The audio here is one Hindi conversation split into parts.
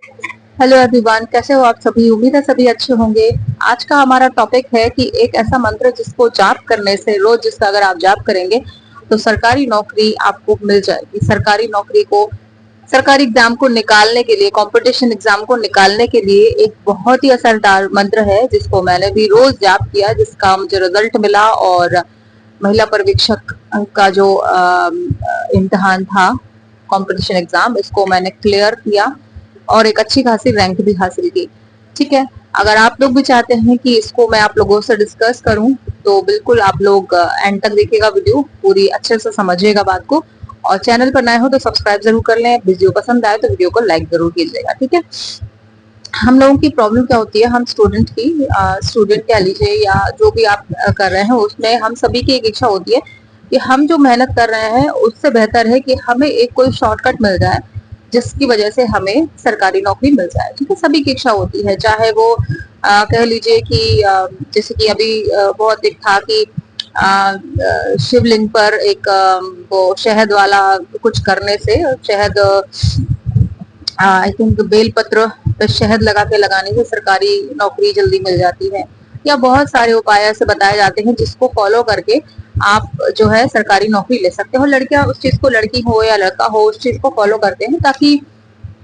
हेलो एवरीवन, कैसे हो आप सभी। उम्मीद है सभी अच्छे होंगे। आज का हमारा टॉपिक है कि एक ऐसा मंत्र जिसको जाप करने से, रोज जिसका अगर आप जाप करेंगे तो सरकारी नौकरी आपको मिल जाएगी। सरकारी नौकरी को, सरकारी एग्जाम को निकालने के लिए, कंपटीशन एग्जाम को निकालने के लिए एक बहुत ही असरदार मंत्र है जिसको मैंने भी रोज जाप किया, जिसका मुझे रिजल्ट मिला। और महिला पर्यवेक्षक का जो इम्तिहान था, कंपटीशन एग्जाम, इसको मैंने क्लियर किया और एक अच्छी खासी रैंक भी हासिल की। ठीक है, अगर आप लोग भी चाहते हैं कि इसको मैं आप लोगों से डिस्कस करूं तो बिल्कुल आप लोग एंड तक देखिएगा, वीडियो पूरी अच्छे से समझिएगा बात को। और चैनल पर नए हो तो सब्सक्राइब जरूर कर लें। वीडियो पसंद आए तो वीडियो को लाइक जरूर कीजिएगा। ठीक है, हम लोगों की प्रॉब्लम क्या होती है, हम स्टूडेंट की, स्टूडेंट कह लीजिए या जो भी आप कर रहे हैं, उसमें हम सभी की एक इच्छा होती है कि हम जो मेहनत कर रहे हैं उससे बेहतर है कि हमें एक कोई शॉर्टकट मिल जाए जिसकी वजह से हमें सरकारी नौकरी मिल जाए। ठीक है, सभी की इच्छा होती है, चाहे वो कह लीजिए कि जैसे कि अभी बहुत एक था कि शिवलिंग पर एक वो शहद वाला कुछ करने से, शहद, आई थिंक बेलपत्र पे शहद लगा के लगाने से सरकारी नौकरी जल्दी मिल जाती है। या बहुत सारे उपाय ऐसे बताए जाते हैं जिसको फॉलो करके आप जो है सरकारी नौकरी ले सकते हो। लड़कियां उस चीज को, लड़की हो या लड़का हो, उस चीज को फॉलो करते हैं ताकि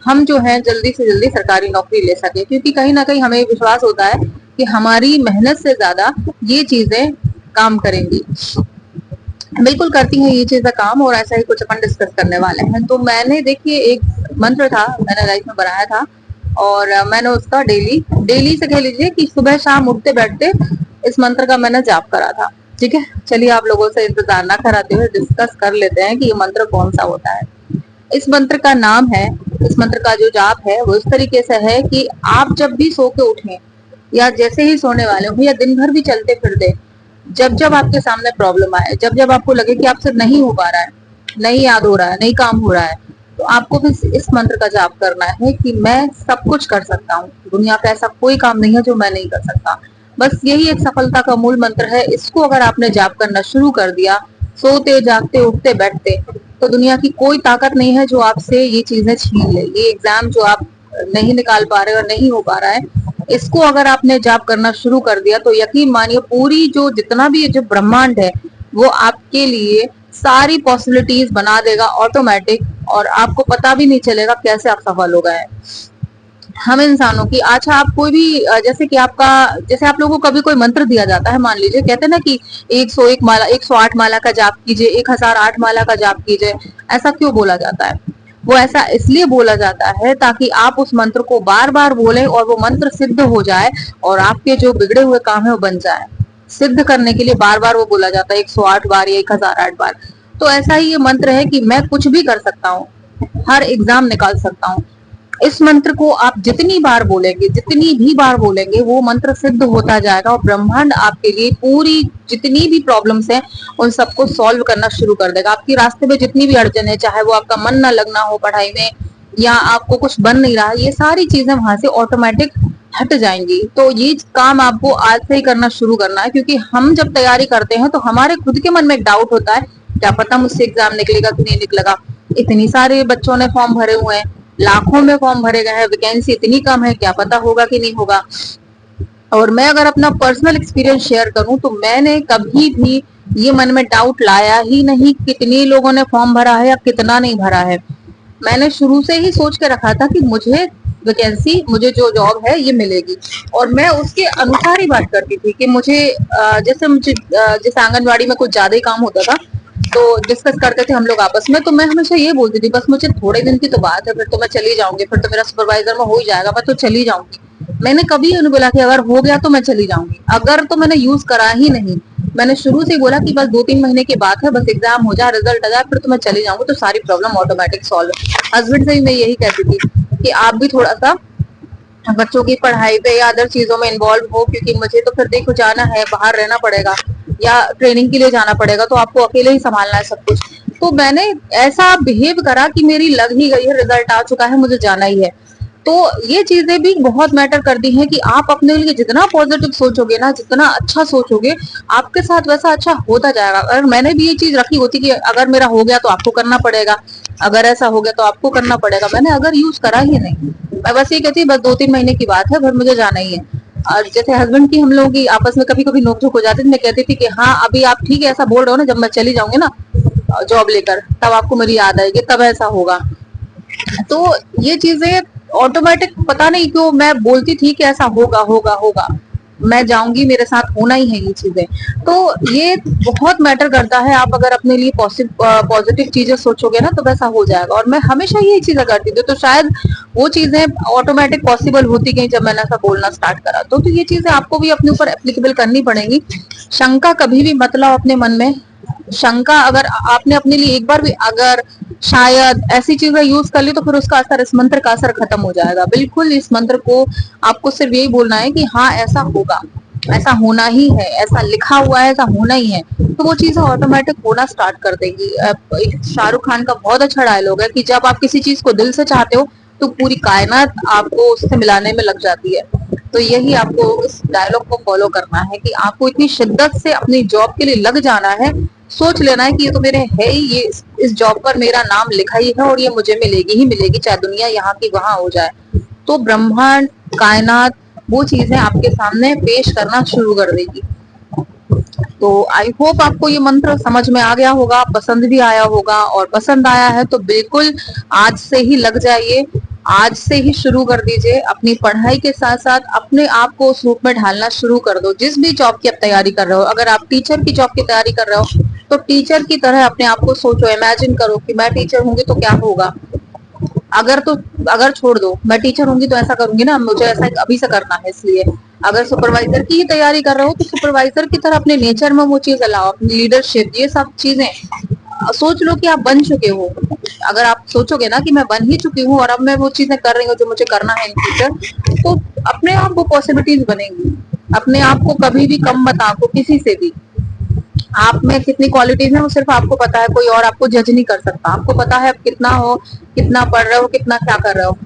हम जो है जल्दी से जल्दी सरकारी नौकरी ले सके, क्योंकि कहीं ना कहीं हमें विश्वास होता है कि हमारी मेहनत से ज्यादा ये चीजें काम करेंगी। बिल्कुल करती हैं ये चीजें काम, और ऐसा ही कुछ अपन डिस्कस करने वाले हैं। तो मैंने, देखिए, एक मंत्र था मैंने लाइफ में बनाया था, और मैंने उसका डेली डेली से कह लीजिए कि सुबह शाम उठते बैठते इस मंत्र का मैंने जाप करा था। ठीक है, चलिए आप लोगों से इंतजार ना कराते हुए डिस्कस कर लेते हैं कि ये मंत्र कौन सा होता है। इस मंत्र का नाम है, इस मंत्र का जो जाप है वो इस तरीके से है कि आप जब भी सो के उठें या जैसे ही सोने वाले हो या दिन भर भी चलते फिरते, जब जब आपके सामने प्रॉब्लम आए, जब जब आपको लगे कि आपसे नहीं हो पा रहा है, नहीं याद हो रहा है, नहीं काम हो रहा है, तो आपको फिर इस मंत्र का जाप करना है कि मैं सब कुछ कर सकता हूँ, दुनिया का ऐसा कोई काम नहीं है जो मैं नहीं कर सकता। बस यही एक सफलता का मूल मंत्र है। इसको अगर आपने जाप करना शुरू कर दिया, सोते जागते उठते बैठते, तो दुनिया की कोई ताकत नहीं है जो आपसे ये चीजें छीन ले। ये एग्जाम जो आप नहीं निकाल पा रहे और नहीं हो पा रहा है, इसको अगर आपने जाप करना शुरू कर दिया तो यकीन मानिए पूरी जो जितना भी जो ब्रह्मांड है वो आपके लिए सारी पॉसिबिलिटीज बना देगा ऑटोमेटिक, और आपको पता भी नहीं चलेगा कैसे आप सफल हो गए। हम इंसानों की, अच्छा आप कोई भी जैसे कि आपका, जैसे आप लोगों को कभी कोई मंत्र दिया जाता है, मान लीजिए कहते हैं ना कि 101 माला, 108 माला का जाप कीजिए, 1008 माला का जाप कीजिए। ऐसा क्यों बोला जाता है? वो ऐसा इसलिए बोला जाता है ताकि आप उस मंत्र को बार बार बोलें और वो मंत्र सिद्ध हो जाए और आपके जो बिगड़े हुए काम है वो बन जाए। सिद्ध करने के लिए बार बार वो बोला जाता है 108 बार या 1008 बार। तो ऐसा ही ये मंत्र है कि मैं कुछ भी कर सकता हूँ, हर एग्जाम निकाल सकता हूँ। इस मंत्र को आप जितनी बार बोलेंगे, जितनी भी बार बोलेंगे, वो मंत्र सिद्ध होता जाएगा और ब्रह्मांड आपके लिए पूरी जितनी भी प्रॉब्लम्स हैं उन सबको सॉल्व करना शुरू कर देगा। आपकी रास्ते में जितनी भी अड़चन है, चाहे वो आपका मन ना लगना हो पढ़ाई में या आपको कुछ बन नहीं रहा, ये सारी चीजें वहां से ऑटोमेटिक हट जाएंगी। तो ये काम आपको आज से ही करना शुरू करना है, क्योंकि हम जब तैयारी करते हैं तो हमारे खुद के मन में एक डाउट होता है, क्या पता मुझसे एग्जाम निकलेगा कि नहीं निकलेगा। इतनी सारे बच्चों ने फॉर्म भरे हुए हैं, लाखों में फॉर्म भरे गए हैं, वैकेंसी इतनी कम है, क्या पता होगा कि नहीं होगा। और मैं अगर अपना पर्सनल एक्सपीरियंस शेयर करूं तो मैंने कभी भी ये मन में डाउट लाया ही नहीं कितने लोगों ने फॉर्म भरा है या कितना नहीं भरा है। मैंने शुरू से ही सोच के रखा था कि मुझे वैकेंसी, मुझे जो जॉब है ये मिलेगी, और मैं उसके अनुसार ही बात करती थी कि मुझे जैसे मुझे जैसे आंगनवाड़ी में कुछ ज्यादा ही काम होता था तो डिस्कस करते थे हम लोग आपस में, तो मैं हमेशा ये बोलती थी बस मुझे थोड़े दिन की तो बात है, फिर तो मैं चली जाऊंगी, फिर तो मेरा सुपरवाइजर में हो ही जाएगा, मैं तो चली जाऊंगी। मैंने कभी नहीं बोला कि अगर हो गया तो मैं चली जाऊंगी, अगर तो मैंने यूज करा ही नहीं। मैंने शुरू से बोला कि बस 2-3 महीने की बात है, बस एग्जाम हो जाए, रिजल्ट आ जाए, फिर तो मैं चली जाऊंगी, तो सारी प्रॉब्लम ऑटोमेटिक सॉल्व। हस्बैंड से भी मैं यही कहती थी कि आप भी थोड़ा सा बच्चों की पढ़ाई पे या अदर चीजों में इन्वॉल्व हो, क्योंकि मुझे तो फिर देखो जाना है, बाहर रहना पड़ेगा या ट्रेनिंग के लिए जाना पड़ेगा, तो आपको अकेले ही संभालना है सब कुछ। तो मैंने ऐसा बिहेव करा कि मेरी लग ही गई है, रिजल्ट आ चुका है, मुझे जाना ही है। तो ये चीजें भी बहुत मैटर करती हैं कि आप अपने लिए जितना पॉजिटिव सोचोगे ना, जितना अच्छा सोचोगे, आपके साथ वैसा अच्छा होता जाएगा। अगर मैंने भी ये चीज रखी होती कि अगर मेरा हो गया तो आपको करना पड़ेगा, अगर ऐसा हो गया तो आपको करना पड़ेगा। मैंने अगर यूज करा ही नहीं, मैं बस ये कहती बस 2-3 महीने की बात है, घर मुझे जाना ही है। और जैसे हस्बैंड की हम लोगों की आपस में कभी कभी नोकझोंक हो जाती थी, मैं कहती थी कि हाँ अभी आप ठीक है ऐसा बोल रहे हो ना, जब मैं चली जाऊंगी ना जॉब लेकर तब आपको मेरी याद आएगी, तब ऐसा होगा। तो ये चीजें ऑटोमेटिक पता नहीं क्यों मैं बोलती थी कि ऐसा होगा होगा होगा, मैं जाऊंगी, मेरे साथ होना ही है ये चीजें। तो ये बहुत मैटर करता है, आप अगर अपने लिए पॉजिटिव चीजें सोचोगे ना तो वैसा हो जाएगा। और मैं हमेशा यही चीजें करती थी, तो शायद वो चीजें ऑटोमेटिक पॉसिबल होती गई जब मैंने ऐसा बोलना स्टार्ट करा। तो ये चीजें आपको भी अपने ऊपर एप्लीकेबल करनी पड़ेंगी। शंका कभी भी मत लाओ अपने मन में। शंका अगर आपने अपने लिए एक बार भी अगर शायद ऐसी चीजें यूज कर ली तो फिर उसका असर, इस मंत्र का असर खत्म हो जाएगा। बिल्कुल इस मंत्र को आपको सिर्फ यही बोलना है कि हाँ ऐसा होगा, ऐसा होना ही है, ऐसा लिखा हुआ है, ऐसा होना ही है, तो वो चीजें ऑटोमेटिक होना स्टार्ट कर देगी। एक शाहरुख खान का बहुत अच्छा डायलॉग है कि जब आप किसी चीज को दिल से चाहते हो तो पूरी कायनात आपको उससे मिलाने में लग जाती है। तो यही आपको इस डायलॉग को फॉलो करना है कि आपको इतनी शिद्दत से अपनी जॉब के लिए लग जाना है, सोच लेना है कि ये तो मेरे है ही, ये इस जॉब पर मेरा नाम लिखा ही है और ये मुझे मिलेगी ही मिलेगी, चाहे दुनिया यहाँ की वहां हो जाए। तो ब्रह्मांड, कायनात वो चीजें आपके सामने पेश करना शुरू कर देगी। तो आई होप आपको ये मंत्र समझ में आ गया होगा, पसंद भी आया होगा। और पसंद आया है तो बिल्कुल आज से ही लग जाइए, आज से ही शुरू कर दीजिए। अपनी पढ़ाई के साथ साथ अपने आप को उस रूप में ढालना शुरू कर दो। जिस भी जॉब की आप तैयारी कर रहे हो, अगर आप टीचर की जॉब की तैयारी कर रहे हो तो टीचर की तरह अपने आप को सोचो, इमेजिन करो कि मैं टीचर होंगी तो क्या होगा। अगर छोड़ दो मैं टीचर होंगी तो ऐसा करूंगी ना, मुझे ऐसा अभी से करना है। इसलिए अगर सुपरवाइजर की ही तैयारी कर रहे हो तो सुपरवाइजर की तरह अपने नेचर में वो चीज लाओ, अपनी लीडरशिप, ये सब चीजें सोच लो कि आप बन चुके हो। अगर आप सोचोगे ना कि मैं बन ही चुकी हूँ और अब मैं वो चीजें कर रही हूँ जो मुझे करना है इन फ्यूचर, तो अपने आप वो पॉसिबिलिटीज बनेंगी। अपने आप को कभी भी कम मत आंको किसी से भी। आप में कितनी क्वालिटीज है वो सिर्फ आपको पता है, कोई और आपको जज नहीं कर सकता। आपको पता है आप कितना हो, कितना पढ़ रहे हो, कितना क्या कर रहे हो।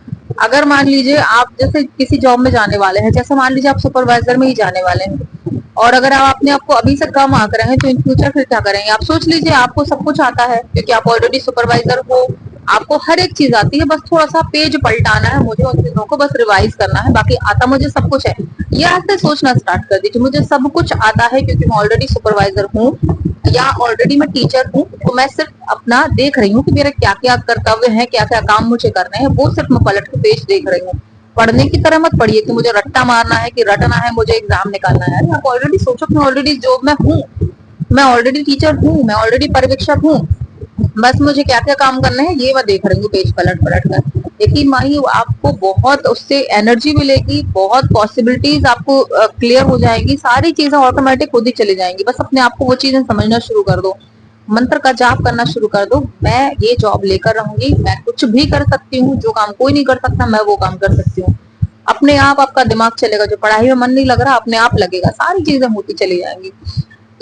अगर मान लीजिए आप जैसे किसी जॉब में जाने वाले हैं, जैसे मान लीजिए आप सुपरवाइजर में ही जाने वाले हैं, और अगर आप अपने आप को अभी से कम आंक रहे हैं तो इन फ्यूचर फिर क्या करेंगे। आप सोच लीजिए आपको सब कुछ आता है क्योंकि आप ऑलरेडी सुपरवाइजर हो, आपको हर एक चीज आती है, बस थोड़ा सा पेज पलटाना है, मुझे उन चीजों को बस रिवाइज करना है, बाकी आता मुझे सब कुछ है। ये आज से सोचना स्टार्ट कर दीजिए, मुझे सब कुछ आता है क्योंकि मैं ऑलरेडी सुपरवाइजर हूँ या ऑलरेडी मैं टीचर हूँ। तो मैं सिर्फ अपना देख रही हूँ कि मेरे क्या क्या कर्तव्य हैं, क्या क्या काम मुझे करने हैं, वो सिर्फ मैं पलट के पेज देख रही हूँ। पढ़ने की तरह मत पढ़िए कि मुझे रट्टा मारना है, कि रटना है, मुझे एग्जाम निकालना है। अरे आप ऑलरेडी सोचो कि ऑलरेडी जॉब में हूँ, मैं ऑलरेडी टीचर हूँ, मैं ऑलरेडी पर्यवेक्षक हूँ, बस मुझे क्या क्या काम करने हैं ये मैं देख रही हूँ पेज पलट पलट कर। यकीन मानिए आपको बहुत उससे एनर्जी मिलेगी, बहुत पॉसिबिलिटीज आपको क्लियर हो जाएगी, सारी चीजें ऑटोमेटिक खुद ही चली जाएंगी। बस अपने आप को वो चीजें समझना शुरू कर दो, मंत्र का जाप करना शुरू कर दो। मैं ये जॉब लेकर रहूंगी, मैं कुछ भी कर सकती हूँ, जो काम कोई नहीं कर सकता मैं वो काम कर सकती हूँ। अपने आप आपका दिमाग चलेगा, जो पढ़ाई में मन नहीं लग रहा अपने आप लगेगा, सारी चीजें होती चली जाएंगी।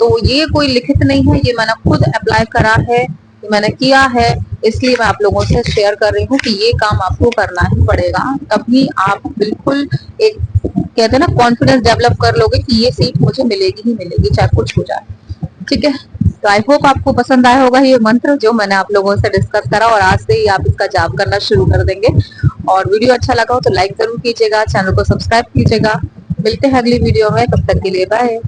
तो ये कोई लिखित नहीं है, ये मैंने खुद अप्लाई करा है, ये मैंने किया है, इसलिए मैं आप लोगों से शेयर कर रही हूँ कि ये काम आपको करना ही पड़ेगा। तभी आप बिल्कुल एक कहते हैं ना कॉन्फिडेंस डेवलप कर लोगे कि ये सीट मुझे मिलेगी ही मिलेगी, चाहे कुछ हो जाए। ठीक है, तो आई होप आपको पसंद आया होगा ये मंत्र जो मैंने आप लोगों से डिस्कस करा, और आज से ही आप इसका जाप करना शुरू कर देंगे। और वीडियो अच्छा लगा हो तो लाइक जरूर कीजिएगा, चैनल को सब्सक्राइब कीजिएगा। मिलते हैं अगली वीडियो में, तब तक के लिए बाय।